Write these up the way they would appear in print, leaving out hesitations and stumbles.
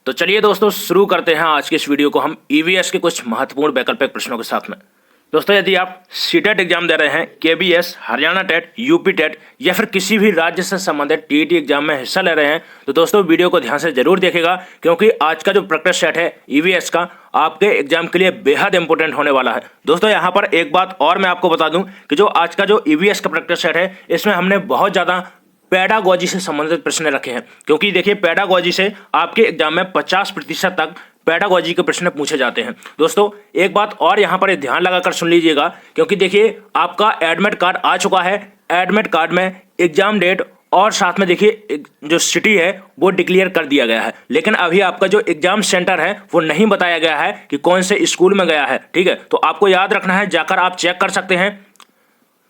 तो चलिए दोस्तों शुरू करते हैं आज के इस वीडियो को हम ईवीएस के कुछ महत्वपूर्ण वैकल्पिक प्रश्नों के साथ में। दोस्तों यदि आप सीटेट एग्जाम दे रहे हैं, KBS, Haryana TET, UP TET या फिर किसी भी राज्य से संबंधित टीईटी एग्जाम में हिस्सा ले रहे हैं तो दोस्तों वीडियो को ध्यान से जरूर देखिएगा, क्योंकि आज का जो प्रैक्टिस सेट है ईवीएस का आपके एग्जाम के लिए बेहद इंपॉर्टेंट होने वाला है। दोस्तों यहाँ पर एक बात और मैं आपको बता दूं कि जो आज का जो ईवीएस का प्रैक्टिस सेट है इसमें हमने बहुत ज़्यादा पेडागोजी से संबंधित प्रश्न रखे हैं, क्योंकि देखिए पेडागोजी से आपके एग्जाम में 50% तक पेडागोजी के प्रश्न पूछे जाते हैं। दोस्तों एक बात और यहाँ पर ध्यान लगाकर सुन लीजिएगा, क्योंकि देखिए आपका एडमिट कार्ड आ चुका है। एडमिट कार्ड में एग्जाम डेट और साथ में देखिए जो सिटी है वो डिक्लेयर कर दिया गया है, लेकिन अभी आपका जो एग्जाम सेंटर है वो नहीं बताया गया है कि कौन से स्कूल में गया है। ठीक है, तो आपको याद रखना है, जाकर आप चेक कर सकते हैं,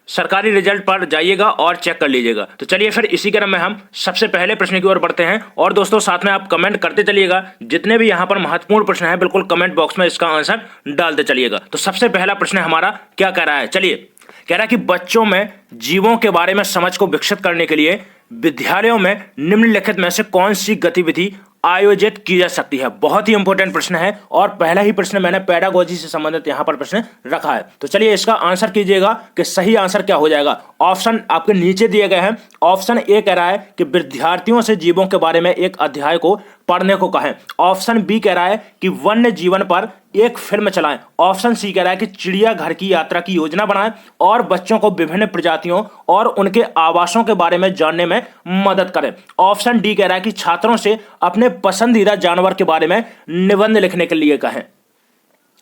सरकारी रिजल्ट पर जाइएगा और चेक कर लीजिएगा। तो चलिए फिर इसी क्रम में हम सबसे पहले प्रश्न की ओर बढ़ते हैं। और दोस्तों साथ में आप कमेंट करते चलिएगा, जितने भी यहाँ पर महत्वपूर्ण प्रश्न हैं बिल्कुल कमेंट बॉक्स में इसका आंसर डालते चलिएगा। तो सबसे पहला प्रश्न हमारा क्या कह रहा है, चलिए कह रहा है कि बच्चों में जीवों के बारे में समझ को विकसित करने के लिए विद्यालयों में निम्नलिखित में से कौन सी गतिविधि आयोजित की जा सकती है। बहुत ही इंपॉर्टेंट प्रश्न है और पहला ही प्रश्न मैंने पेडागोजी से संबंधित यहां पर प्रश्न रखा है। तो चलिए इसका आंसर कीजिएगा कि सही आंसर क्या हो जाएगा। ऑप्शन आपके नीचे दिए गए हैं। ऑप्शन ए कह रहा है कि विद्यार्थियों से जीवों के बारे में एक अध्याय को पढ़ने को कहें। ऑप्शन बी कह रहा है कि वन्य जीवन पर एक फिल्म चलाएं। ऑप्शन सी कह रहा है कि चिड़ियाघर की यात्रा की योजना बनाएं और बच्चों को विभिन्न प्रजातियों और उनके आवासों के बारे में जानने में मदद करें। ऑप्शन डी कह रहा है कि छात्रों से अपने पसंदीदा जानवर के बारे में निबंध लिखने के लिए कहें।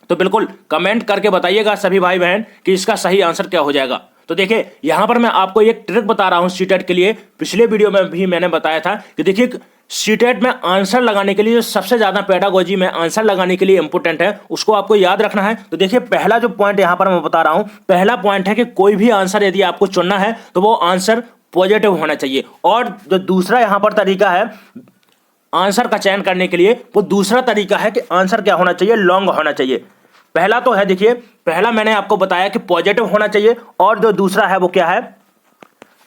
तो बिल्कुल कमेंट करके बताइएगा सभी भाई बहन कि इसका सही आंसर क्या हो जाएगा। तो देखिए यहां पर मैं आपको एक ट्रिक बता रहा हूं सीटेट के लिए। पिछले वीडियो में भी मैंने बताया था कि देखिए सीटेट में आंसर लगाने के लिए जो सबसे ज्यादा पेडागोजी में आंसर लगाने के लिए इंपॉर्टेंट है उसको आपको याद रखना है। तो देखिए पहला जो पॉइंट यहां पर मैं बता रहा हूं, पहला पॉइंट है कि कोई भी आंसर यदि आपको चुनना है तो वो आंसर पॉजिटिव होना चाहिए। और जो दूसरा यहां पर तरीका है आंसर का चयन करने के लिए, वो दूसरा तरीका है कि आंसर क्या होना चाहिए, लॉन्ग होना चाहिए। पहला तो है देखिए, पहला मैंने आपको बताया कि पॉजिटिव होना चाहिए और जो दूसरा है वो क्या है,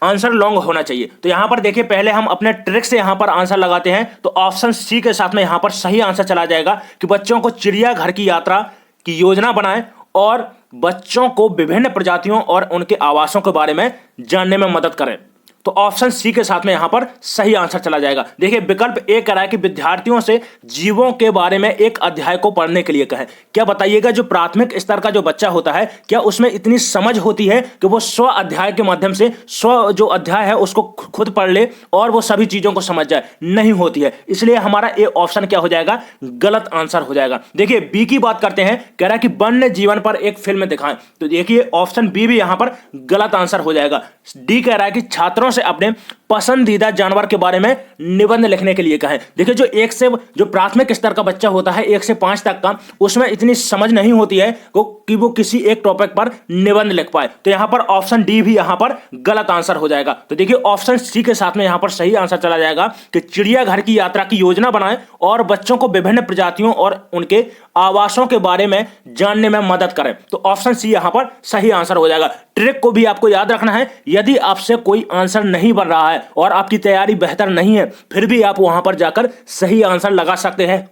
आंसर लॉन्ग होना चाहिए। तो यहां पर देखिए पहले हम अपने ट्रिक से यहां पर आंसर लगाते हैं। तो ऑप्शन सी के साथ में यहां पर सही आंसर चला जाएगा कि बच्चों को चिड़ियाघर की यात्रा की योजना बनाएं और बच्चों को विभिन्न प्रजातियों और उनके आवासों के बारे में जानने में मदद करें। तो ऑप्शन सी के साथ में यहां पर सही आंसर चला जाएगा। देखिए विकल्प ए कह रहा है कि विद्यार्थियों से जीवों के बारे में एक अध्याय को पढ़ने के लिए कहें। क्या बताइएगा जो प्राथमिक स्तर का जो बच्चा होता है क्या उसमें इतनी समझ होती है कि वो स्व अध्याय के माध्यम से स्व जो अध्याय है उसको खुद पढ़ ले और वो सभी चीजों को समझ जाए? नहीं होती है। इसलिए हमारा ए ऑप्शन क्या हो जाएगा, गलत आंसर हो जाएगा। देखिए बी की बात करते हैं, कह रहा है कि वन्य जीवन पर एक फिल्म दिखाएं। तो देखिए ऑप्शन बी भी यहां पर गलत आंसर हो जाएगा। डी कह रहा है कि छात्रों से अपने पसंदीदा जानवर के बारे में निबंध लिखने के लिए कहें। देखिए जो प्राथमिक स्तर का बच्चा होता है 1 से 5 तक का, उसमें इतनी समझ नहीं होती है कि वो किसी एक टॉपिक पर निबंध लिख पाए। तो यहां पर ऑप्शन डी भी यहां पर गलत आंसर हो जाएगा। तो देखिए ऑप्शन सी के साथ में यहां पर सही आंसर चला जाएगा कि चिड़ियाघर की यात्रा की योजना बनाएं और बच्चों को विभिन्न प्रजातियों और उनके आवासों के बारे में जानने में मदद करें। तो ऑप्शन सी यहां पर सही आंसर हो जाएगा। ट्रिक को भी आपको याद रखना है, यदि आपसे कोई आंसर नहीं बन रहा है और आपकी तैयारी बेहतर नहीं है फिर भी आप वहां पर जाकर सही आंसर लगा सकते हैं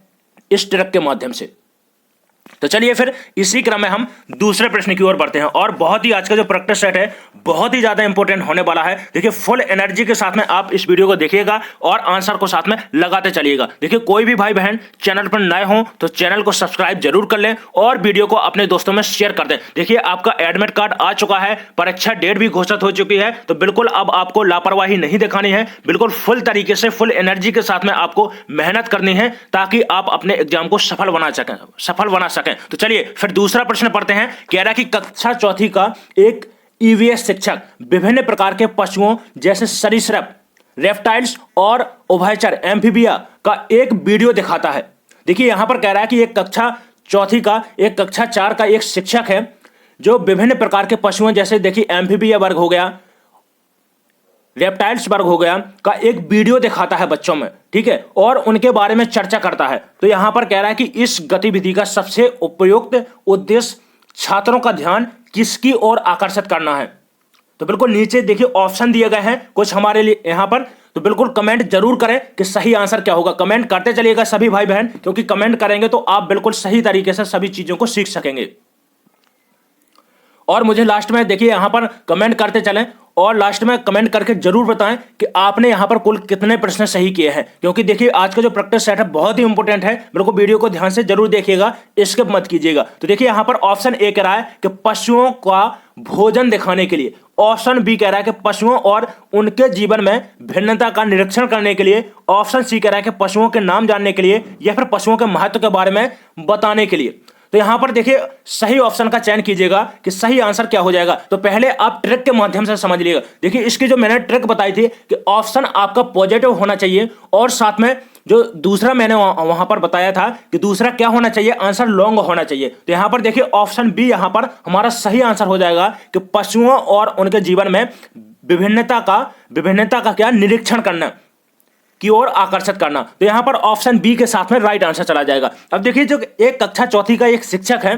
इस ट्रिक के माध्यम से। तो चलिए फिर इसी क्रम में हम दूसरे प्रश्न की ओर बढ़ते हैं। और बहुत ही आज का जो प्रैक्टिस सेट है बहुत ही ज्यादा इंपॉर्टेंट होने वाला है। देखिए फुल एनर्जी के साथ में आप इस वीडियो को देखिएगा और आंसर को साथ में लगाते चलिएगा। देखिए कोई भी भाई बहन चैनल पर नए हो तो चैनल को सब्सक्राइब जरूर कर लें और वीडियो को अपने दोस्तों में शेयर कर दें। देखिए आपका एडमिट कार्ड आ चुका है, परीक्षा डेट भी घोषित हो चुकी है, तो बिल्कुल अब आपको लापरवाही नहीं दिखानी है। बिल्कुल फुल तरीके से फुल एनर्जी के साथ में आपको मेहनत करनी है ताकि आप अपने एग्जाम को सफल बना सकें। तो चलिए फिर दूसरा प्रश्न पढ़ते हैं। कह रहा है कि कक्षा चौथी का एक ईवीएस शिक्षक विभिन्न प्रकार के पशुओं जैसे सरीसृप, रेप्टाइल्स और उभयचर एम्फीबिया का एक वीडियो दिखाता है। देखिए यहां पर कह रहा है कि एक कक्षा कक्षा 4 का एक शिक्षक है जो विभिन्न प्रकार के पशुओं जैसे देखिए एम्फीबिया वर्ग हो गया, रेप्टाइल्स वर्ग हो गया का एक वीडियो दिखाता है बच्चों में, ठीक है, और उनके बारे में चर्चा करता है। तो यहां पर कह रहा है कि इस गतिविधि का सबसे उपयुक्त उद्देश्य छात्रों का ध्यान किसकी ओर आकर्षित करना है। तो बिल्कुल नीचे देखिए ऑप्शन दिए गए हैं कुछ हमारे लिए यहां पर। तो बिल्कुल कमेंट जरूर करें कि सही आंसर क्या होगा। कमेंट करते चलिएगा सभी भाई बहन, क्योंकि कमेंट करेंगे तो आप बिल्कुल सही तरीके से सभी चीजों को सीख सकेंगे। और मुझे लास्ट में देखिए यहां पर कमेंट करते चलें और लास्ट में कमेंट करके जरूर बताएं कि आपने यहां पर कुल कितने प्रश्न सही किए हैं, क्योंकि देखिए आज का जो प्रैक्टिस सेट है बहुत ही इंपॉर्टेंट है। मेरे को वीडियो को ध्यान से जरूर देखिएगा, स्किप मत कीजिएगा। तो देखिए यहां पर ऑप्शन ए कह रहा है कि पशुओं का भोजन दिखाने के लिए, ऑप्शन बी कह रहा है कि पशुओं और उनके जीवन में भिन्नता का निरीक्षण करने के लिए, ऑप्शन सी कह रहा है कि पशुओं के नाम जानने के लिए या फिर पशुओं के महत्व के बारे में बताने के लिए। तो यहां पर देखिए सही ऑप्शन का चयन कीजिएगा कि सही आंसर क्या हो जाएगा। तो पहले आप ट्रिक के माध्यम से समझ लीजिएगा। देखिए इसकी जो मैंने ट्रिक बताई थी कि ऑप्शन आपका पॉजिटिव होना चाहिए और साथ में जो दूसरा मैंने वहां पर बताया था कि दूसरा क्या होना चाहिए, आंसर लॉन्ग होना चाहिए। तो यहां पर देखिए ऑप्शन बी यहां पर हमारा सही आंसर हो जाएगा कि पशुओं और उनके जीवन में विभिन्नता का क्या निरीक्षण करना की ओर आकर्षित करना। तो यहां पर ऑप्शन बी के साथ में राइट आंसर चला जाएगा। अब देखिए जो एक कक्षा चौथी का एक शिक्षक है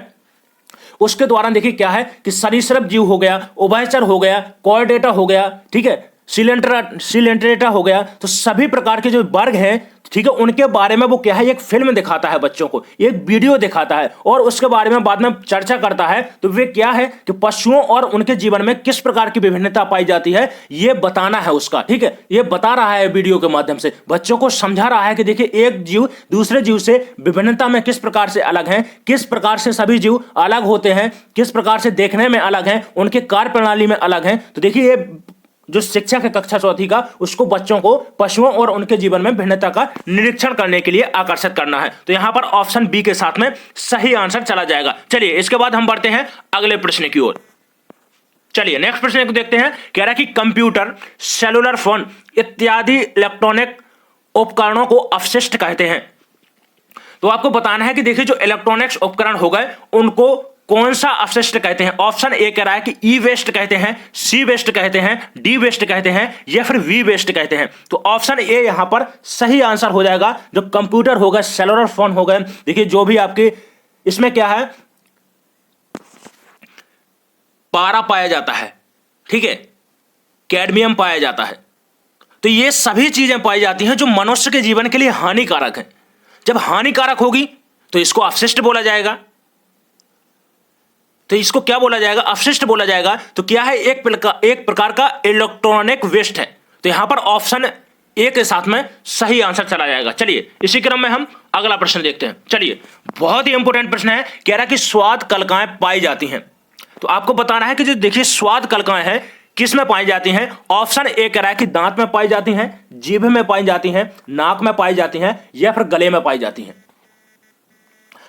उसके द्वारा देखिए क्या है कि सरीसृप जीव हो गया, उभयचर हो गया, कॉर्डेटा हो गया, ठीक है, सिलेंट्रेटा हो गया, तो सभी प्रकार के जो वर्ग हैं, ठीक है, उनके बारे में वो क्या है एक फिल्म दिखाता है बच्चों को, एक वीडियो दिखाता है और उसके बारे में बाद में चर्चा करता है। तो वे क्या है कि पशुओं और उनके जीवन में किस प्रकार की विभिन्नता पाई जाती है ये बताना है उसका, ठीक है, ये बता रहा है वीडियो के माध्यम से, बच्चों को समझा रहा है कि देखिए एक जीव दूसरे जीव से विभिन्नता में किस प्रकार से अलग है, किस प्रकार से सभी जीव अलग होते हैं, किस प्रकार से देखने में अलग हैं, उनके कार्य प्रणाली में अलग हैं। तो देखिए ये जो शिक्षक है कक्षा चौथी का, उसको बच्चों को पशुओं और उनके जीवन में भिन्नता का निरीक्षण करने के लिए आकर्षित करना है। तो यहां पर ऑप्शन बी के साथ में सही आंसर चला जाएगा। चलिए इसके बाद हम बढ़ते हैं अगले प्रश्न की ओर। चलिए नेक्स्ट प्रश्न को देखते हैं। कह रहा है कि कंप्यूटर, सेलुलर फोन इत्यादि इलेक्ट्रॉनिक उपकरणों को अपशिष्ट कहते हैं। तो आपको बताना है कि देखिए जो इलेक्ट्रॉनिक्स उपकरण हो गए उनको कौन सा अपशिष्ट कहते हैं। ऑप्शन ए कह रहा है कि ई वेस्ट कहते हैं, सी वेस्ट कहते हैं, डी वेस्ट कहते हैं या फिर वी वेस्ट कहते हैं। तो ऑप्शन ए यहां पर सही आंसर हो जाएगा। जो कंप्यूटर हो गए, सेलुलर फोन हो गए, देखिए जो भी आपके इसमें क्या है पारा पाया जाता है, ठीक है, कैडमियम पाया जाता है, तो ये सभी चीजें पाई जाती हैं जो मनुष्य के जीवन के लिए हानिकारक है। जब हानिकारक होगी तो इसको अपशिष्ट बोला जाएगा। तो इसको क्या बोला जाएगा, अपशिष्ट बोला जाएगा। तो क्या है एक प्रकार का इलेक्ट्रॉनिक वेस्ट है। तो यहां पर ऑप्शन ए के साथ में सही आंसर चला जाएगा। चलिए इसी क्रम में हम अगला प्रश्न देखते हैं। चलिए बहुत ही इंपॉर्टेंट प्रश्न है। कह रहा है कि स्वाद कलिकाएं पाई जाती हैं। तो आपको बताना है कि जो देखिए स्वाद कलिकाएं हैं किस में पाई जाती हैं। ऑप्शन ए कह रहा है कि दांत में पाई जाती हैं, जीभ में पाई जाती हैं, नाक में पाई जाती हैं या फिर गले में पाई जाती हैं।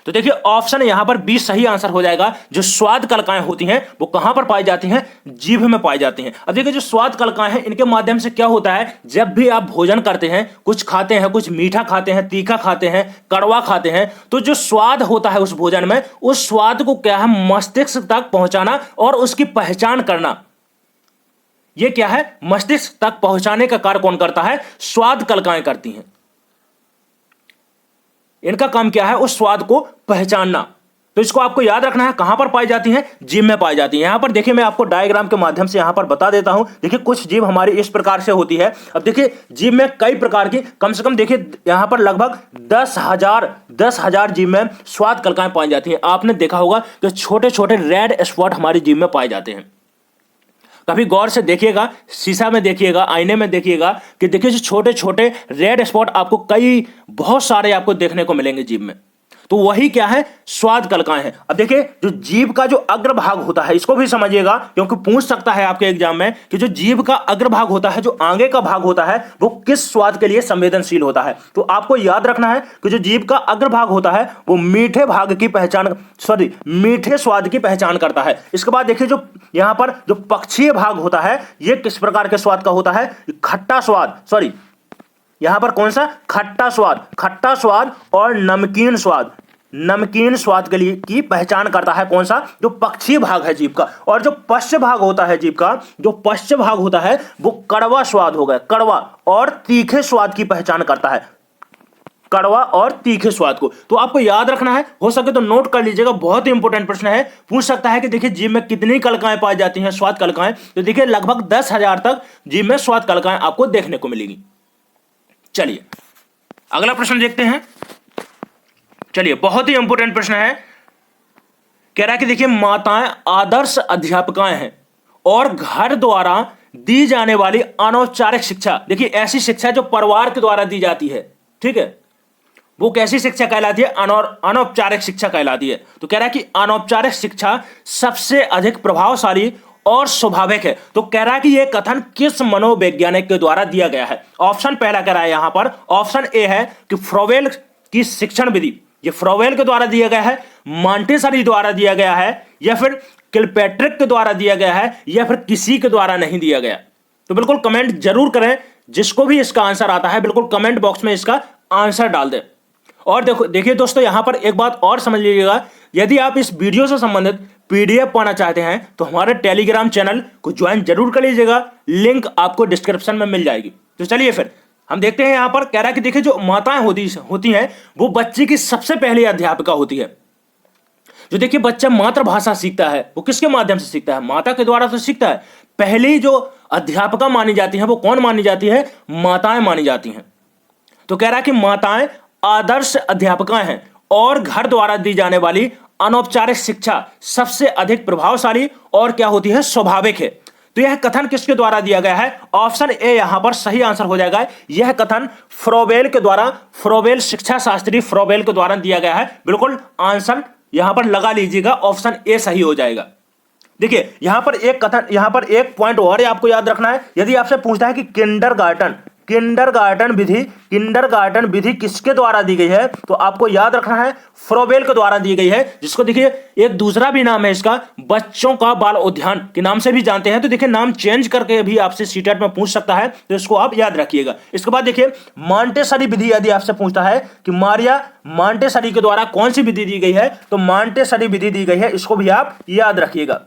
तो देखिए ऑप्शन यहां पर बी सही आंसर हो जाएगा। जो स्वाद कलिकाएं होती हैं वो कहां पर पाई जाती हैं, जीभ में पाई जाती हैं। अब देखिए जो स्वाद कलिकाएं हैं इनके माध्यम से क्या होता है, जब भी आप भोजन करते हैं, कुछ खाते हैं, कुछ मीठा खाते हैं, तीखा खाते हैं, कड़वा खाते हैं, तो जो स्वाद होता है उस भोजन में, उस स्वाद को क्या है मस्तिष्क तक पहुंचाना और उसकी पहचान करना, यह क्या है मस्तिष्क तक पहुंचाने का कार्य कौन करता है, स्वाद कलिकाएं करती हैं। इनका काम क्या है, उस स्वाद को पहचानना। तो इसको आपको याद रखना है कहां पर पाई जाती हैं, जीभ में पाई जाती है। यहां पर देखिए मैं आपको डायग्राम के माध्यम से यहां पर बता देता हूं। देखिए कुछ जीभ हमारी इस प्रकार से होती है। अब देखिए जीभ में कई प्रकार की, कम से कम देखिए यहां पर लगभग 10,000 जीभ में स्वाद कलिकाएं पाई जाती हैं। आपने देखा होगा कि छोटे छोटे रेड स्पॉट हमारी जीभ में पाए जाते हैं। कभी गौर से देखिएगा, शीशा में देखिएगा, आईने में देखिएगा कि देखिए जो छोटे छोटे रेड स्पॉट आपको बहुत सारे आपको देखने को मिलेंगे जीभ में। तो वही क्या है, स्वाद कलिकाएं हैं। अब देखिए जो जीभ का जो अग्रभाग होता है, इसको भी समझिएगा क्योंकि पूछ सकता है आपके एग्जाम में कि जो जीभ का अग्रभाग होता है, जो आगे का भाग होता है, वो किस स्वाद के लिए संवेदनशील होता है। तो आपको याद रखना है कि जो जीभ का अग्रभाग होता है वो मीठे स्वाद की पहचान करता है। इसके बाद देखिए जो यहां पर जो पक्षीय भाग होता है, ये किस प्रकार के स्वाद का होता है, खट्टा स्वाद, यहां पर कौन सा, खट्टा स्वाद और नमकीन स्वाद के लिए की पहचान करता है कौन सा, जो पक्षी भाग है जीभ का। और जो पश्च भाग होता है जीभ का, जो पश्च भाग होता है वो कड़वा स्वाद हो गया, कड़वा और तीखे स्वाद की पहचान करता है, कड़वा और तीखे स्वाद को। तो आपको याद रखना है, हो सके तो नोट कर लीजिएगा, बहुत ही इंपॉर्टेंट प्रश्न है। पूछ सकता है कि देखिए जीभ में कितनी कलिकाएं पाई जाती हैं, स्वाद कलिकाएं। तो देखिए लगभग 10,000 तक जीभ में स्वाद कलिकाएं आपको देखने को मिलेगी। चलिए अगला प्रश्न देखते हैं। चलिए बहुत ही इंपॉर्टेंट प्रश्न है। कह रहा है कि देखिए माताएं आदर्श अध्यापकाएं हैं और घर द्वारा दी जाने वाली अनौपचारिक शिक्षा, देखिए ऐसी शिक्षा जो परिवार के द्वारा दी जाती है, ठीक है, वो कैसी शिक्षा कहलाती है? अनौपचारिक शिक्षा कहलाती है। तो कह रहा है कि अनौपचारिक शिक्षा सबसे अधिक प्रभावशाली और स्वाभाविक है। तो कह रहा है कि यह कथन किस मनोवैज्ञानिक के द्वारा दिया गया है? ऑप्शन पहला कह रहा है यहां पर, ऑप्शन ए है कि फ्रोवेल की शिक्षण विधि, ये फ्रोवेल के द्वारा दिया गया है, मॉन्टेसरी द्वारा दिया गया है, या फिर किलपैट्रिक के द्वारा दिया गया है, या फिर किसी के द्वारा नहीं दिया गया। तो बिल्कुल कमेंट जरूर करें, जिसको भी इसका आंसर आता है बिल्कुल कमेंट बॉक्स में इसका आंसर डाल दें। और देखिए दोस्तों, यहां पर एक बात और समझ लीजिएगा, यदि आप इस वीडियो से संबंधित पीडीएफ पाना चाहते हैं तो हमारे टेलीग्राम चैनल को ज्वाइन जरूर कर लीजिएगा, लिंक आपको डिस्क्रिप्शन में मिल जाएगी। तो चलिए फिर हम देखते हैं। यहां पर कह रहा है कि देखिए जो माताएं होती हैं वो बच्चे की सबसे पहली अध्यापिका होती है। जो देखिए बच्चा मातृभाषा सीखता है वो किसके माध्यम से सीखता है? माता के द्वारा तो सीखता है। पहली जो अध्यापिका मानी जाती है वो कौन मानी जाती है? माताएं मानी जाती हैं। तो कह रहा है कि माताएं आदर्श अध्यापिकाएं हैं और घर द्वारा दी जाने वाली अनौपचारिक शिक्षा सबसे अधिक प्रभावशाली और क्या होती है? स्वाभाविक है। तो यह कथन किसके द्वारा दिया गया है? ऑप्शन ए यहां पर सही आंसर हो जाएगा। यह कथन फ्रोवेल के द्वारा, फ्रोवेल शिक्षा शास्त्री फ्रोवेल के द्वारा दिया गया है। बिल्कुल आंसर यहां पर लगा लीजिएगा, ऑप्शन ए सही हो जाएगा। देखिए यहां पर एक कथन, यहां पर एक पॉइंट और आपको याद रखना है। यदि आपसे पूछता है कि किंडरगार्टन विधि किसके द्वारा दी गई है, तो आपको याद रखना है फ्रोवेल के द्वारा दी गई है, जिसको देखिए एक दूसरा भी नाम है इसका, बच्चों का बाल उद्यान के नाम से भी जानते हैं। तो देखिए नाम चेंज करके भी आपसे सीटेट में पूछ सकता है, तो इसको आप याद रखिएगा। इसके बाद देखिए मॉन्टेसरी विधि, यदि आपसे पूछता है कि मारिया मॉन्टेसरी के द्वारा कौन सी विधि दी गई है, तो मॉन्टेसरी विधि दी गई है, इसको भी आप याद रखिएगा।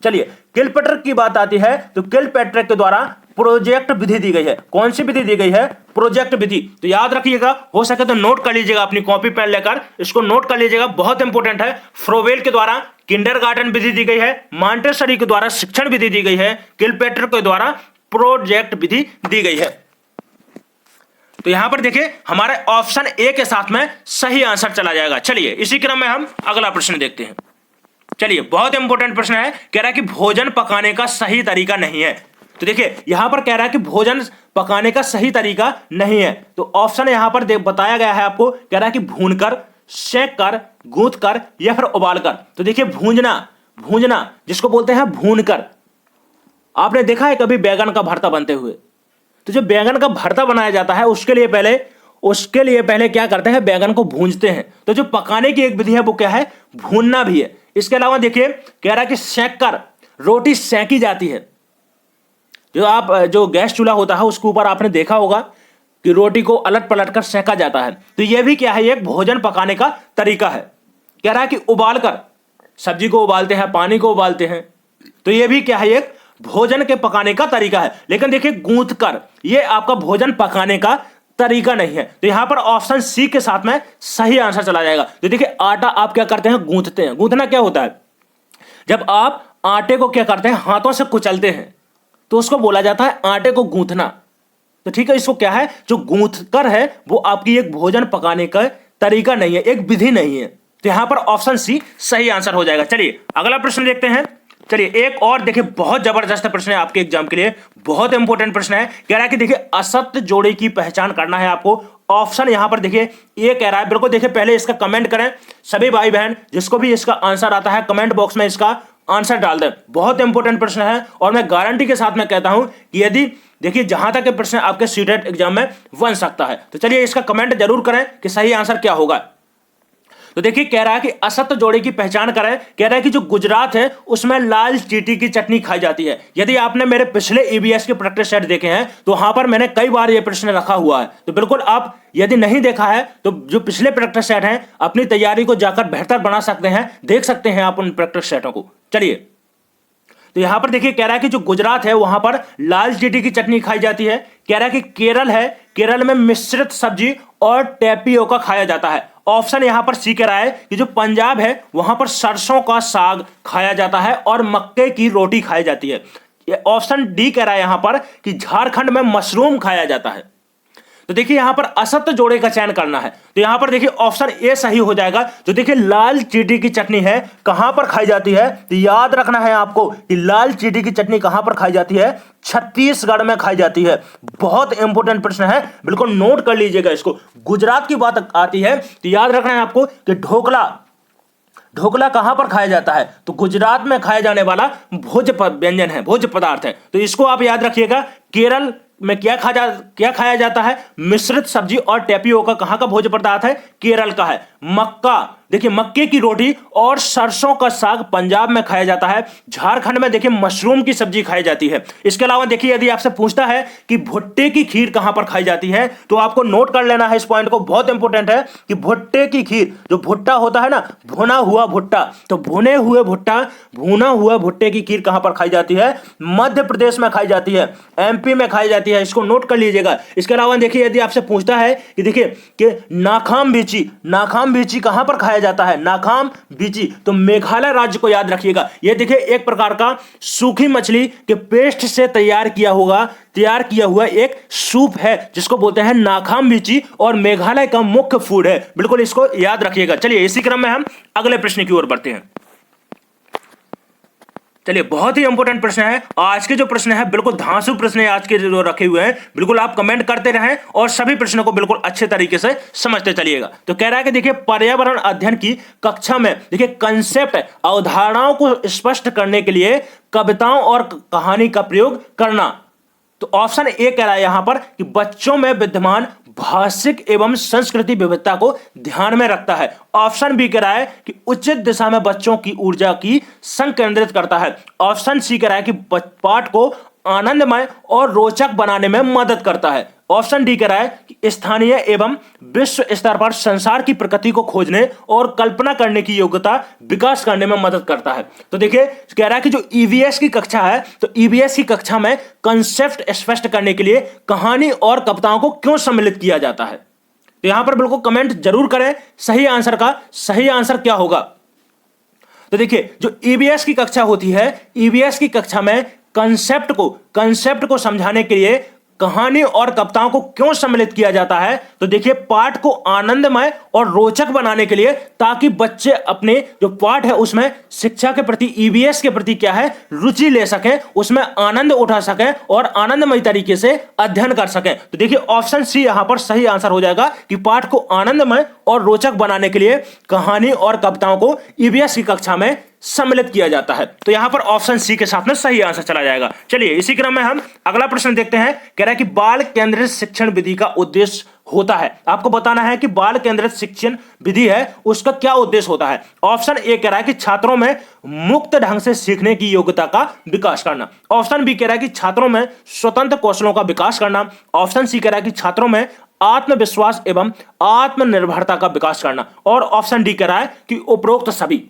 चलिए किलपैट्रिक की बात आती है, तो किलपैट्रिक के द्वारा प्रोजेक्ट विधि दी गई है। कौन सी विधि दी गई है? प्रोजेक्ट विधि। तो याद रखिएगा, हो सके तो नोट कर लीजिएगा, अपनी कॉपी पेन लेकर इसको नोट कर लीजिएगा, बहुत इंपॉर्टेंट है। फ्रोवेल के द्वारा किंडरगार्टन विधि दी गई है, मॉन्टेसरी के द्वारा शिक्षण विधि दी गई है, किलपैट्रिक के द्वारा प्रोजेक्ट विधि दी गई है। तो यहां पर देखिए हमारे ऑप्शन ए के साथ में सही आंसर चला जाएगा। चलिए इसी क्रम में हम अगला प्रश्न देखते हैं। चलिए बहुत इंपॉर्टेंट प्रश्न है। कह रहा है कि भोजन पकाने का सही तरीका नहीं है। तो देखिए यहां पर कह रहा है कि भोजन पकाने का सही तरीका नहीं है, तो ऑप्शन यहां पर बताया गया है आपको। कह रहा है कि भूनकर, सेंककर, गूंथकर या फिर उबालकर। तो देखिए भूंजना जिसको बोलते हैं भूनकर। आपने देखा है कभी बैगन का भरता बनते हुए? तो जो बैगन का भरता बनाया जाता है उसके लिए पहले क्या करते हैं? बैगन को भूंजते हैं। तो जो पकाने की एक विधि है वो क्या है? भूनना भी है। इसके अलावा देखिए कह रहा है कि सेंककर, रोटी सेंकी जाती है। जो गैस चूल्हा होता है उसके ऊपर आपने देखा होगा कि रोटी को अलट पलट कर सेंका जाता है। तो यह भी क्या है? एक भोजन पकाने का तरीका है। कह रहा है कि उबालकर, सब्जी को उबालते हैं, पानी को उबालते हैं, तो यह भी क्या है? एक भोजन के पकाने का तरीका है। लेकिन देखिए गूंथकर, यह आपका भोजन पकाने का तरीका नहीं है। तो यहां पर ऑप्शन सी के साथ में सही आंसर चला जाएगा। तो देखिए आटा आप क्या करते हैं? गूंथते हैं। गूंथना क्या होता है? जब आप आटे को क्या करते हैं? हाथों से कुचलते हैं, तो उसको बोला जाता है आटे को गूंथना। तो ठीक है, इसको क्या है? जो गूंथकर है वो आपकी एक भोजन पकाने का तरीका नहीं है, एक विधि नहीं है। तो यहां पर ऑप्शन सी सही आंसर हो जाएगा। चलिए अगला प्रश्न देखते हैं। चलिए एक और देखिए बहुत जबरदस्त प्रश्न है आपके एग्जाम के लिए, बहुत इंपॉर्टेंट प्रश्न है। कह रहा है कि देखिए असत्य जोड़े की पहचान करना है आपको। ऑप्शन यहां पर देखिए ये कह रहा है, बिल्कुल देखिए पहले इसका कमेंट करें सभी भाई बहन, जिसको भी इसका आंसर आता है कमेंट बॉक्स में इसका आंसर डाल दें। बहुत इंपॉर्टेंट प्रश्न है और मैं गारंटी के साथ में कहता हूं कि यदि देखिए जहां तक ये प्रश्न आपके सीटेट एग्जाम में बन सकता है, तो चलिए इसका कमेंट जरूर करें कि सही आंसर क्या होगा। तो देखिए कह रहा है कि असत्य जोड़े की पहचान करें। कह रहा है कि जो गुजरात है उसमें लाल चींटी की चटनी खाई जाती है। यदि आपने मेरे पिछले ईवीएस के प्रैक्टिस सेट देखे हैं तो वहां पर मैंने कई बार ये प्रश्न रखा हुआ है। तो बिल्कुल आप यदि नहीं देखा है तो जो पिछले प्रैक्टिस सेट हैं अपनी तैयारी को जाकर बेहतर बना सकते हैं, देख सकते हैं आप उन प्रैक्टिस सेटों को। चलिए तो यहां पर देखिए कह रहा है कि जो गुजरात है वहां पर लाल चींटी की चटनी खाई जाती है। कह रहा है कि केरल है, केरल में मिश्रित सब्जी और टेपियोका खाया जाता है। ऑप्शन यहां पर सी कह रहा है कि जो पंजाब है वहां पर सरसों का साग खाया जाता है और मक्के की रोटी खाई जाती है। ऑप्शन डी कह रहा है यहां पर कि झारखंड में मशरूम खाया जाता है। तो देखिए यहां पर असत्य जोड़े का चयन करना है। तो यहां पर देखिए ऑप्शन ए सही हो जाएगा। जो देखिए लाल चींटी की चटनी है कहां पर खाई जाती है, तो याद रखना है आपको कि लाल चींटी की चटनी कहां पर खाई जाती है, छत्तीसगढ़ में खाई जाती है। बहुत इंपॉर्टेंट प्रश्न है, बिल्कुल नोट कर लीजिएगा इसको। गुजरात की बात आती है तो याद रखना है आपको कि ढोकला कहां पर खाया जाता है, तो गुजरात में खाया जाने वाला भोज्य व्यंजन है, भोज्य पदार्थ है। तो इसको आप याद रखिएगा। केरल में क्या खाया जाता है, मिश्रित सब्जी और टेपियोका कहां का भोज्य पदार्थ है, केरल का है। मक्का, देखिए मक्के की रोटी और सरसों का साग पंजाब में खाया जाता है। झारखंड में देखिए मशरूम की सब्जी खाई जाती है। इसके अलावा देखिए यदि आपसे पूछता है कि भुट्टे की खीर कहां पर खाई जाती है, तो आपको नोट कर लेना है इस पॉइंट को, बहुत इंपॉर्टेंट है कि भुट्टे की खीर, जो भुट्टा होता है ना, भुना हुआ भुट्टा, तो भुना हुआ भुट्टे की खीर कहां पर खाई जाती है, मध्य प्रदेश में खाई जाती है, एमपी में खाई जाती है। इसको नोट कर लीजिएगा। इसके अलावा देखिए यदि आपसे पूछता है कि देखिए कि नाखाम बीची कहां पर खाया जाता है, नाखाम बीची, तो मेघालय राज्य को याद रखिएगा। यह देखिए एक प्रकार का सूखी मछली के पेस्ट से तैयार किया हुआ एक सूप है जिसको बोलते हैं नाखाम बीची, और मेघालय का मुख्य फूड है। बिल्कुल इसको याद रखिएगा। चलिए इसी क्रम में हम अगले प्रश्न की ओर बढ़ते हैं। चलिए बहुत ही इंपॉर्टेंट प्रश्न है आज के। जो प्रश्न है बिल्कुल धांसू प्रश्न है आज के जो रखे हुए हैं। बिल्कुल आप कमेंट करते रहें और सभी प्रश्नों को बिल्कुल अच्छे तरीके से समझते चलिएगा। तो कह रहा है कि देखिए पर्यावरण अध्ययन की कक्षा में देखिए कंसेप्ट अवधारणाओं को स्पष्ट करने के लिए कविताओं और कहानी का प्रयोग करना। तो ऑप्शन ए कह रहा है यहां पर कि बच्चों में विद्यमान भाषिक एवं संस्कृति विविधता को ध्यान में रखता है। ऑप्शन बी कह रहा है कि उचित दिशा में बच्चों की ऊर्जा की संकेंद्रित करता है। ऑप्शन सी कह रहा है कि पाठ को आनंदमय और रोचक बनाने में मदद करता है। ऑप्शन डी कह रहा है कि स्थानीय एवं विश्व स्तर पर संसार की प्रकृति को खोजने और कल्पना करने की योग्यता विकास करने में मदद करता है। तो देखिए कह रहा है कि जो ईवीएस की कक्षा है, तो ईवीएस की कक्षा में कंसेप्ट स्पष्ट करने के लिए कहानी और कविताओं को क्यों सम्मिलित किया जाता है। तो यहां पर बिल्कुल कमेंट जरूर करें सही आंसर का, सही आंसर क्या होगा। तो देखिए जो ईवीएस की कक्षा होती है, ईवीएस की कक्षा में कंसेप्ट को समझाने के लिए कहानी और कविताओं को क्यों सम्मिलित किया जाता है, तो देखिए पाठ को आनंदमय और रोचक बनाने के लिए, ताकि बच्चे अपने जो पाठ है उसमें शिक्षा के प्रति, ईवीएस के प्रति क्या है, रुचि ले सकें, उसमें आनंद उठा सकें और आनंदमय तरीके से अध्ययन कर सकें। तो देखिए ऑप्शन सी यहां पर सही आंसर हो जाएगा कि पाठ को आनंदमय और रोचक बनाने के लिए कहानी और कविताओं को ईवीएस की कक्षा में सम्मिलित किया जाता है। तो यहां पर ऑप्शन सी के साथ में सही आंसर चला जाएगा। चलिए इसी क्रम में हम अगला प्रश्न देखते हैं। कह रहा है कि बाल केंद्रित शिक्षण विधि का उद्देश्य होता है, आपको बताना है कि बाल केंद्रित शिक्षण विधि है उसका क्या उद्देश्य होता है। ऑप्शन ए कह रहा है कि छात्रों में मुक्त ढंग से सीखने की योग्यता का विकास करना। ऑप्शन बी कह रहा है कि छात्रों में स्वतंत्र कौशलों का विकास करना। ऑप्शन सी कह रहा है कि छात्रों में आत्मविश्वास एवं आत्मनिर्भरता का विकास करना। और ऑप्शन डी कह रहा है कि उपरोक्त सभी।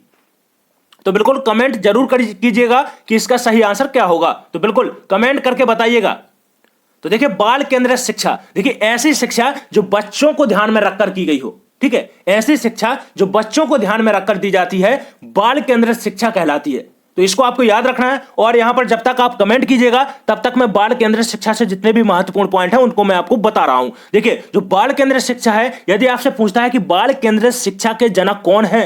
तो बिल्कुल कमेंट जरूर कीजिएगा कि इसका सही आंसर क्या होगा। तो बिल्कुल कमेंट करके बताइएगा। तो देखिए बाल केंद्रित शिक्षा, देखिए ऐसी शिक्षा जो बच्चों को ध्यान में रखकर की गई हो, ठीक है, ऐसी शिक्षा जो बच्चों को ध्यान में रखकर दी जाती है बाल केंद्रित शिक्षा कहलाती है। तो इसको आपको याद रखना है। और यहां पर जब तक आप कमेंट कीजिएगा तब तक मैं बाल केंद्रित शिक्षा से जितने भी महत्वपूर्ण पॉइंट हैं उनको मैं आपको बता रहा हूं। देखिए जो बाल केंद्रित शिक्षा है, यदि आपसे पूछता है कि बाल केंद्रित शिक्षा के जनक कौन है,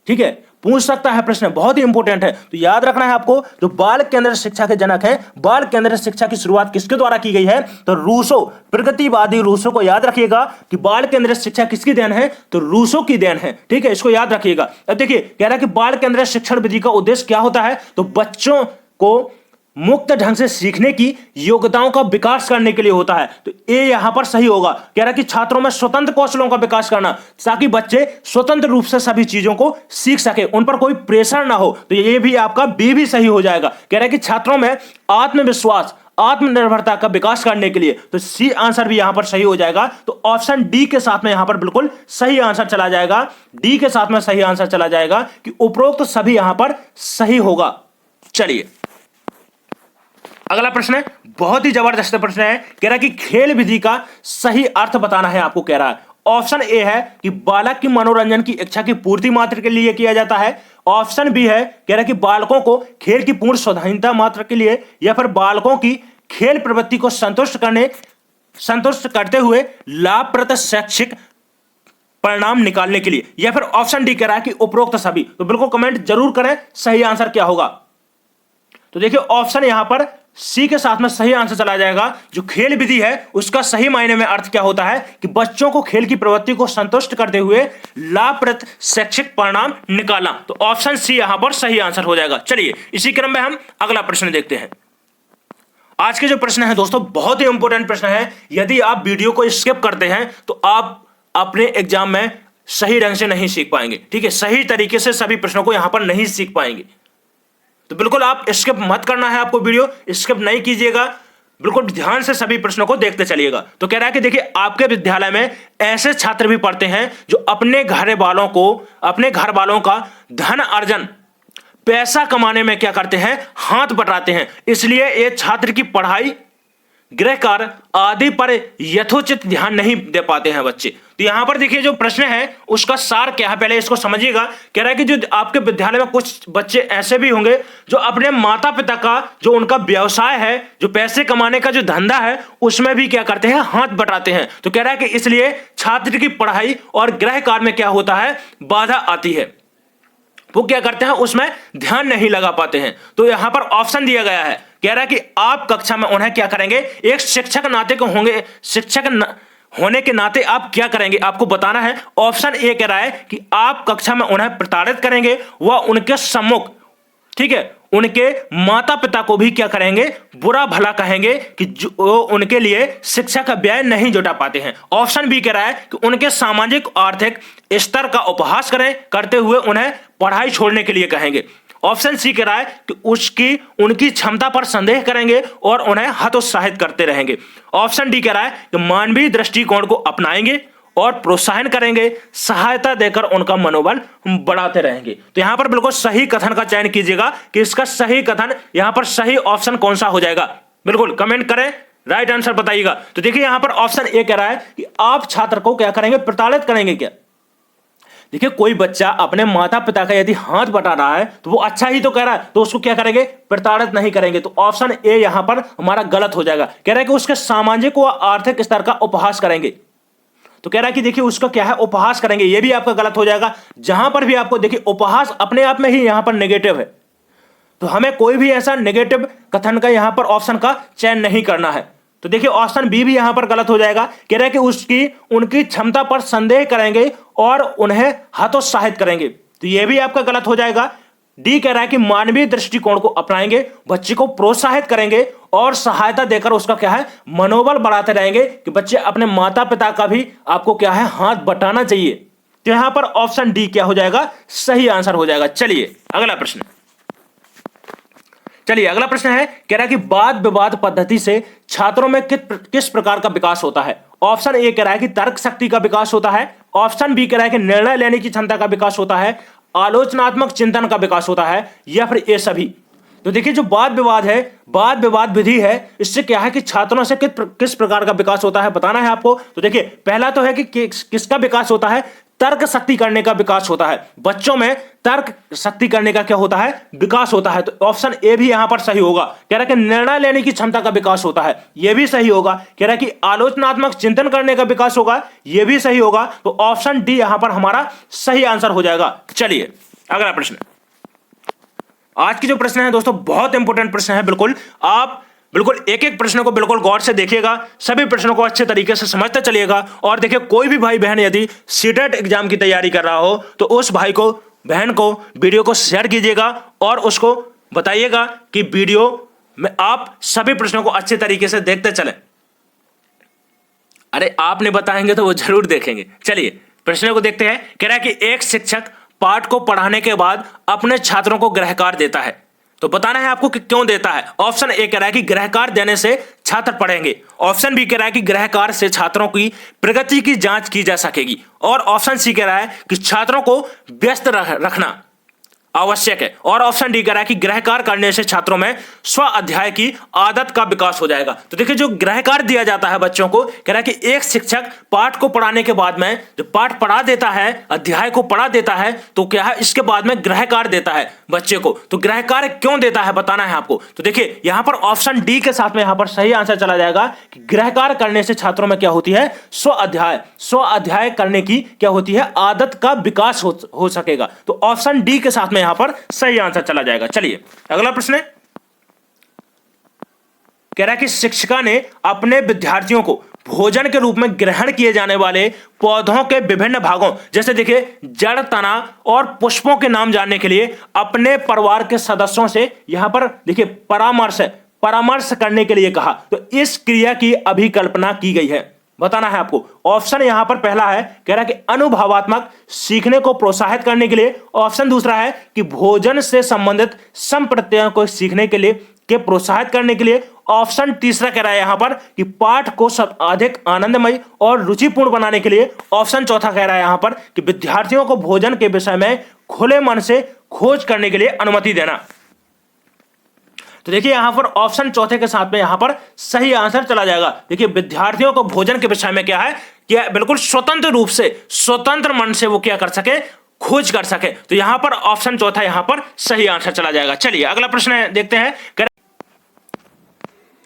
ठीक है, पूछ सकता है प्रश्न, बहुत ही इंपॉर्टेंट है। तो याद रखना है आपको जो बाल केंद्रित शिक्षा के जनक है, बाल केंद्रित शिक्षा की शुरुआत किसके द्वारा की गई है, तो रूसो, प्रगतिवादी रूसो को याद रखिएगा कि बाल केंद्रित शिक्षा किसकी देन है, तो रूसो की देन है, ठीक है, इसको याद रखिएगा। अब देखिए कह रहा है कि बाल केंद्रित शिक्षण विधि का उद्देश्य क्या होता है, तो बच्चों को मुक्त ढंग से सीखने की योग्यताओं का विकास करने के लिए होता है। तो ए यहां पर सही होगा। कह रहा है कि छात्रों में स्वतंत्र कौशलों का विकास करना, ताकि बच्चे स्वतंत्र रूप से सभी चीजों को सीख सके, उन पर कोई प्रेशर ना हो। तो ये भी आपका बी भी सही हो जाएगा। कह रहा है कि छात्रों में आत्मविश्वास, आत्मनिर्भरता का विकास करने के लिए, तो सी आंसर भी यहां पर सही हो जाएगा। तो ऑप्शन डी के साथ में यहां पर बिल्कुल सही आंसर चला जाएगा। डी के साथ में सही आंसर चला जाएगा कि उपरोक्त सभी यहां पर सही होगा। चलिए अगला प्रश्न है, बहुत ही जबरदस्त प्रश्न है। कह रहा है कि खेल विधि का सही अर्थ बताना है आपको। कह रहा है ऑप्शन ए है कि बालक की मनोरंजन की इच्छा की पूर्ति मात्र के लिए किया जाता है। ऑप्शन बी है कह रहा है कि बालकों को खेल की पूर्ण स्वाधीनता मात्र के लिए, या फिर बालकों की खेल प्रवृत्ति को संतुष्ट करने संतुष्ट करते हुए लाभप्रद शैक्षिक परिणाम निकालने के लिए, या फिर ऑप्शन डी कह रहा है कि उपरोक्त सभी। तो बिल्कुल कमेंट जरूर करें सही आंसर क्या होगा। तो देखिए ऑप्शन यहां पर सी के साथ में सही आंसर चला जाएगा। जो खेल विधि है उसका सही मायने में अर्थ क्या होता है कि बच्चों को खेल की प्रवृत्ति को संतुष्ट करते हुए लाभप्रद शैक्षिक परिणाम निकालना। तो ऑप्शन सी यहां पर सही आंसर हो जाएगा। चलिए इसी क्रम में हम अगला प्रश्न देखते हैं। आज के जो प्रश्न है दोस्तों बहुत ही इंपॉर्टेंट प्रश्न है। यदि आप वीडियो को स्किप करते हैं तो आप अपने एग्जाम में सही ढंग से नहीं सीख पाएंगे। ठीक है, सही तरीके से सभी प्रश्नों को यहां पर नहीं सीख पाएंगे। तो बिल्कुल आप स्किप मत करना है, आपको वीडियो स्किप नहीं कीजिएगा, बिल्कुल ध्यान से सभी प्रश्नों को देखते चलिएगा। तो कह रहा है कि देखिए आपके विद्यालय में ऐसे छात्र भी पढ़ते हैं जो अपने घर वालों का धन अर्जन, पैसा कमाने में क्या करते हैं, हाथ बटाते हैं। इसलिए ये छात्र की पढ़ाई, गृह कार्य आदि पर यथोचित ध्यान नहीं दे पाते हैं बच्चे। तो यहां पर देखिए जो प्रश्न है उसका सार क्या है, पहले इसको समझिएगा। कह रहा है कि जो आपके विद्यालय में कुछ बच्चे ऐसे भी होंगे जो अपने माता पिता का जो उनका व्यवसाय है, जो पैसे कमाने का जो धंधा है, उसमें भी क्या करते हैं, हाथ बटाते हैं। तो कह रहा है कि इसलिए छात्र की पढ़ाई और गृह कार्य में क्या होता है, बाधा आती है। वो क्या करते हैं, उसमें ध्यान नहीं लगा पाते हैं। तो यहां पर ऑप्शन दिया गया है, कह रहा है कि आप कक्षा में उन्हें क्या करेंगे, एक शिक्षक नाते को होंगे, होने के नाते आप क्या करेंगे, आपको बताना है। ऑप्शन ए कह रहा है कि आप कक्षा में उन्हें प्रताड़ित करेंगे व उनके सम्मुख, ठीक है, उनके माता पिता को भी क्या करेंगे, बुरा भला कहेंगे कि जो उनके लिए शिक्षा का व्यय नहीं जुटा पाते हैं। ऑप्शन बी कह रहा है कि उनके सामाजिक आर्थिक स्तर का उपहास करते हुए उन्हें पढ़ाई छोड़ने के लिए कहेंगे। ऑप्शन सी कह रहा है कि उनकी क्षमता पर संदेह करेंगे और उन्हें हतोत्साहित करते रहेंगे। ऑप्शन डी कह रहा है कि मानवीय दृष्टिकोण को अपनाएंगे और प्रोत्साहन करेंगे, सहायता देकर उनका मनोबल बढ़ाते रहेंगे। तो यहां पर बिल्कुल सही कथन का चयन कीजिएगा कि इसका सही कथन यहां पर सही ऑप्शन कौन सा हो जाएगा। बिल्कुल कमेंट करें, राइट आंसर बताइएगा। तो देखिए यहां पर ऑप्शन ए कह रहा है कि आप छात्र को क्या करेंगे, प्रताड़ित करेंगे। क्या देखिए कोई बच्चा अपने माता पिता का यदि हाथ बटा रहा है तो वो अच्छा ही तो कह रहा है, तो उसको क्या करेंगे, प्रताड़ित नहीं करेंगे। तो ऑप्शन ए यहां पर हमारा गलत हो जाएगा। कह रहा है कि उसके सामाजिक व आर्थिक स्तर का उपहास करेंगे। तो कह रहा है कि देखिए उसका क्या है, उपहास करेंगे, ये भी आपका गलत हो जाएगा। जहां पर भी आपको देखिए उपहास अपने आप में ही यहां पर नेगेटिव है, तो हमें कोई भी ऐसा नेगेटिव कथन का यहां पर ऑप्शन का चयन नहीं करना है। तो देखिए ऑप्शन बी भी यहां पर गलत हो जाएगा। कह रहा है कि उनकी क्षमता पर संदेह करेंगे और उन्हें हतोत्साहित करेंगे, तो यह भी आपका गलत हो जाएगा। डी कह रहा है कि मानवीय दृष्टिकोण को अपनाएंगे, बच्चे को प्रोत्साहित करेंगे और सहायता देकर उसका क्या है, मनोबल बढ़ाते रहेंगे कि बच्चे अपने माता पिता का भी आपको क्या है, हाथ बटाना चाहिए। तो यहां पर ऑप्शन डी क्या हो जाएगा, सही आंसर हो जाएगा। चलिए अगला प्रश्न है। कह रहा है कि वाद विवाद पद्धति से छात्रों में किस प्रकार का विकास होता है। ऑप्शन ए कह रहा है कि तर्क शक्ति का विकास होता है। ऑप्शन बी कह रहा है कि निर्णय लेने की क्षमता का विकास होता है, आलोचनात्मक चिंतन का विकास होता है, या फिर ये सभी। तो देखिए जो वाद विवाद विधि है, इससे क्या है कि छात्रों से किस प्रकार का विकास होता है बताना है आपको। तो देखिए पहला तो है कि किसका विकास होता है, तर्क शक्ति करने का विकास होता है। बच्चों में तर्क शक्ति करने का क्या होता है, विकास होता है। तो ऑप्शन ए भी यहां पर सही होगा। कह रहा है कि निर्णय लेने की क्षमता का विकास होता है, यह भी सही होगा। कह रहा है कि आलोचनात्मक चिंतन करने का विकास होगा, यह भी सही होगा। तो ऑप्शन डी यहां पर हमारा सही आंसर हो जाएगा। चलिए अगला प्रश्न। आज की जो प्रश्न है दोस्तों बहुत इंपॉर्टेंट प्रश्न है। बिल्कुल एक एक प्रश्न को बिल्कुल गौर से देखिएगा, सभी प्रश्नों को अच्छे तरीके से समझते चलिएगा। और देखिए कोई भी भाई बहन यदि सीटेट एग्जाम की तैयारी कर रहा हो तो उस भाई को बहन को वीडियो को शेयर कीजिएगा और उसको बताइएगा कि वीडियो में आप सभी प्रश्नों को अच्छे तरीके से देखते चलें। अरे आपने बताएंगे तो वो जरूर देखेंगे। चलिए प्रश्न को देखते हैं। कह रहा है कि एक शिक्षक पाठ को पढ़ाने के बाद अपने छात्रों को गृह कार्य देता है, तो बताना है आपको कि क्यों देता है। ऑप्शन ए कह रहा है कि गृह कार्य देने से छात्र पढ़ेंगे। ऑप्शन बी कह रहा है कि गृह कार्य से छात्रों की प्रगति की जांच की जा सकेगी। और ऑप्शन सी कह रहा है कि छात्रों को व्यस्त रखना। आवश्यक है। और ऑप्शन डी कह रहा है कि गृह कार्य करने से छात्रों में स्व अध्याय की आदत का विकास हो जाएगा। तो देखिए जो गृह कार्य दिया जाता है बच्चों को, कह रहा है कि एक शिक्षक पाठ को पढ़ाने के बाद में जब पाठ पढ़ा देता है, अध्याय को पढ़ा देता है, तो क्या है इसके बाद में गृह कार्य देता है बच्चे को। तो गृह कार्य क्यों देता है बताना है आपको। तो देखिए यहां पर ऑप्शन डी के साथ में यहां पर सही आंसर चला जाएगा कि गृह कार्य करने से छात्रों में क्या होती है, स्व अध्याय करने की क्या होती है, आदत का विकास हो सकेगा। तो ऑप्शन डी के साथ में यहां पर सही आंसर चला जाएगा। चलिए अगला प्रश्न है, कह रहा है कि शिक्षिका ने अपने विद्यार्थियों को भोजन के रूप में ग्रहण किए जाने वाले पौधों के विभिन्न भागों, जैसे देखिए जड़, तना और पुष्पों के नाम जानने के लिए अपने परिवार के सदस्यों से यहां पर देखिए परामर्श करने के लिए कहा। तो इस क्रिया की अभिकल्पना की गई है, बताना है आपको। ऑप्शन यहां पर पहला है, कह रहा है कि अनुभवात्मक सीखने को प्रोत्साहित करने के लिए। ऑप्शन दूसरा है कि भोजन से संबंधित संप्रत्ययों को सीखने के लिए प्रोत्साहित करने के लिए। ऑप्शन तीसरा कह रहा है यहां पर कि पाठ को सब अधिक आनंदमय और रुचिपूर्ण बनाने के लिए। ऑप्शन चौथा कह रहा है यहां पर कि विद्यार्थियों को भोजन के विषय में खुले मन से खोज करने के लिए अनुमति देना। तो देखिए यहां पर ऑप्शन चौथे के साथ में यहां पर सही आंसर चला जाएगा। देखिए विद्यार्थियों को भोजन के विषय में क्या है कि बिल्कुल स्वतंत्र रूप से, स्वतंत्र मन से वो क्या कर सके, खोज कर सके। तो यहां पर ऑप्शन चौथा यहां पर सही आंसर चला जाएगा। चलिए अगला प्रश्न देखते हैं।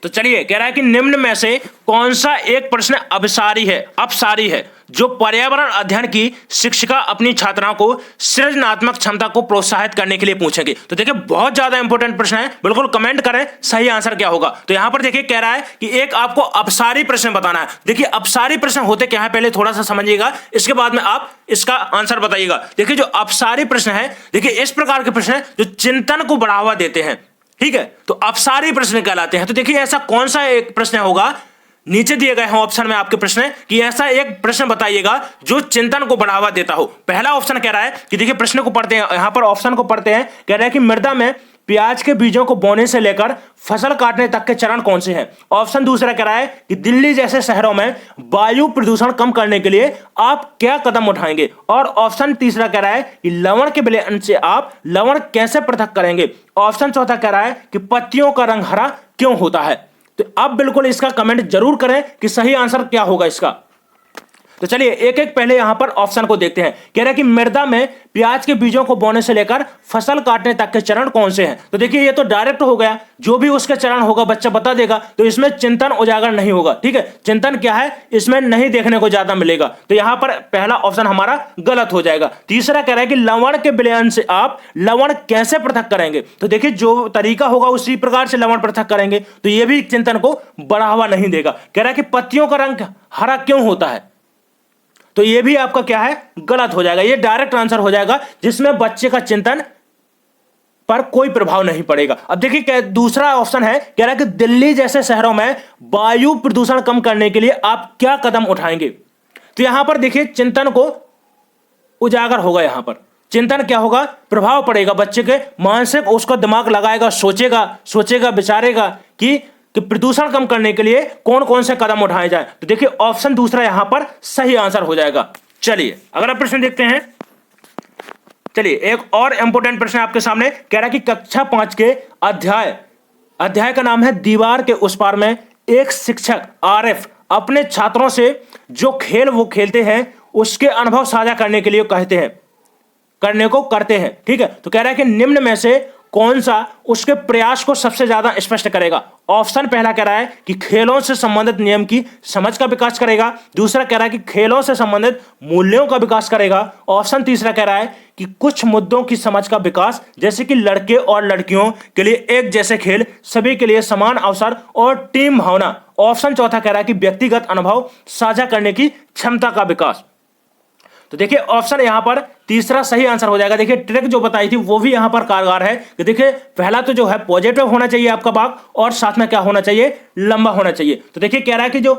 तो चलिए कह रहा है कि निम्न में से कौन सा एक प्रश्न अपसारी है जो पर्यावरण अध्ययन की शिक्षिका अपनी छात्राओं को सृजनात्मक क्षमता को प्रोत्साहित करने के लिए पूछेंगे। तो देखिए बहुत ज्यादा इंपॉर्टेंट प्रश्न है, बिल्कुल कमेंट करें सही आंसर क्या होगा। तो यहां पर देखिए कह रहा है कि एक आपको अपसारी प्रश्न बताना है। देखिए अपसारी प्रश्न होते क्या है पहले थोड़ा सा समझिएगा, इसके बाद में आप इसका आंसर बताइएगा। देखिए जो अपसारी प्रश्न है, देखिए इस प्रकार के प्रश्न जो चिंतन को बढ़ावा देते हैं, ठीक है, तो अपसारी प्रश्न कहलाते हैं। तो देखिए ऐसा कौन सा एक प्रश्न होगा, नीचे दिए गए हैं ऑप्शन में आपके प्रश्न कि ऐसा एक प्रश्न बताइएगा जो चिंतन को बढ़ावा देता हो। पहला ऑप्शन कह रहा है कि देखिए प्रश्न को पढ़ते हैं, यहां पर ऑप्शन को पढ़ते हैं। कह रहा है कि मृदा में प्याज के बीजों को बोने से लेकर फसल काटने तक के चरण कौन से हैं। ऑप्शन दूसरा कह रहा है कि दिल्ली जैसे शहरों में वायु प्रदूषण कम करने के लिए आप क्या कदम उठाएंगे। और ऑप्शन तीसरा कह रहा है कि लवण के विलयन से आप लवण कैसे पृथक करेंगे। ऑप्शन चौथा कह रहा है कि पत्तियों का रंग हरा क्यों होता है। तो आप बिल्कुल इसका कमेंट जरूर करें कि सही आंसर क्या होगा इसका। तो चलिए एक एक पहले यहां पर ऑप्शन को देखते हैं। कह रहा है कि मृदा में प्याज के बीजों को बोने से लेकर फसल काटने तक के चरण कौन से हैं। तो देखिए ये तो डायरेक्ट हो गया, जो भी उसके चरण होगा बच्चा बता देगा। तो इसमें चिंतन उजागर नहीं होगा, ठीक है, चिंतन क्या है इसमें नहीं देखने को ज्यादा मिलेगा। तो यहां पर पहला ऑप्शन हमारा गलत हो जाएगा। तीसरा कह रहा है कि लवण के विलयन से आप लवण कैसे पृथक करेंगे। तो देखिए जो तरीका होगा उसी प्रकार से लवण पृथक करेंगे, तो यह भी चिंतन को बढ़ावा नहीं देगा। कह रहा है कि पत्तियों का रंग हरा क्यों होता है, तो ये भी आपका क्या है गलत हो जाएगा। ये डायरेक्ट आंसर हो जाएगा जिसमें बच्चे का चिंतन पर कोई प्रभाव नहीं पड़ेगा। अब देखिए दूसरा ऑप्शन है, कह रहा है कि दिल्ली जैसे शहरों में वायु प्रदूषण कम करने के लिए आप क्या कदम उठाएंगे। तो यहां पर देखिए चिंतन को उजागर होगा, यहां पर चिंतन क्या होगा, प्रभाव पड़ेगा बच्चे के मानसिक, उसका दिमाग लगाएगा, सोचेगा विचारेगा कि प्रदूषण कम करने के लिए कौन कौन से कदम उठाए जाए। तो देखिए ऑप्शन दूसरा यहां पर सही आंसर हो जाएगा। चलिए अगला प्रश्न देखते हैं। चलिए एक और इंपॉर्टेंट प्रश्न आपके सामने, कह रहा है कि कक्षा 5 के अध्याय का नाम है दीवार के उस पार में एक शिक्षक आरिफ अपने छात्रों से जो खेल वो खेलते हैं उसके अनुभव साझा करने के लिए करते हैं, ठीक है। तो कह रहा है कि निम्न में से कौन सा उसके प्रयास को सबसे ज्यादा स्पष्ट करेगा। ऑप्शन पहला कह रहा है कि खेलों से संबंधित नियम की समझ का विकास करेगा। दूसरा कह रहा है कि खेलों से संबंधित मूल्यों का विकास करेगा। ऑप्शन तीसरा कह रहा है कि कुछ मुद्दों की समझ का विकास, जैसे कि लड़के और लड़कियों के लिए एक जैसे खेल, सभी के लिए समान अवसर और टीम भावना। ऑप्शन चौथा कह रहा है कि व्यक्तिगत अनुभव साझा करने की क्षमता का विकास। तो देखिए ऑप्शन यहां पर तीसरा सही आंसर हो जाएगा। देखिए ट्रिक जो बताई थी वो भी यहां पर कारगर है कि देखिए पहला तो जो है पॉजिटिव होना चाहिए आपका भाग, और साथ में क्या होना चाहिए, लंबा होना चाहिए। तो देखिए कह रहा है कि जो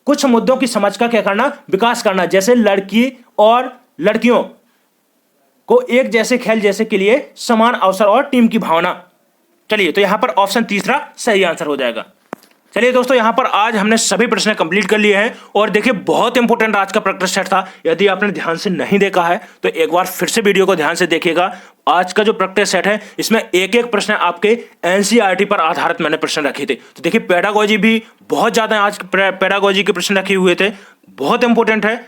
कुछ मुद्दों की समझ का क्या करना, विकास करना, जैसे लड़की और लड़कियों को एक जैसे खेल जैसे के लिए समान अवसर और टीम की भावना। चलिए तो यहां पर ऑप्शन तीसरा सही आंसर हो जाएगा। चलिए दोस्तों, यहाँ पर आज हमने सभी प्रश्न कंप्लीट कर लिए हैं और देखिए बहुत इंपॉर्टेंट आज का प्रैक्टिस सेट था। यदि आपने ध्यान से नहीं देखा है तो एक बार फिर से वीडियो को ध्यान से देखिएगा। आज का जो प्रैक्टिस सेट है इसमें एक एक प्रश्न आपके एनसीईआरटी पर आधारित मैंने प्रश्न रखे थे। तो देखिए पेडागोजी भी बहुत ज्यादा आज पेडागोजी के प्रश्न रखे हुए थे, बहुत इंपॉर्टेंट है।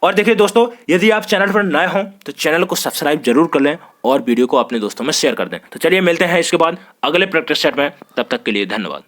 और देखिए दोस्तों, यदि आप चैनल पर नए हों तो चैनल को सब्सक्राइब जरूर कर लें और वीडियो को अपने दोस्तों में शेयर कर दें। तो चलिए मिलते हैं इसके बाद अगले प्रैक्टिस सेट में, तब तक के लिए धन्यवाद।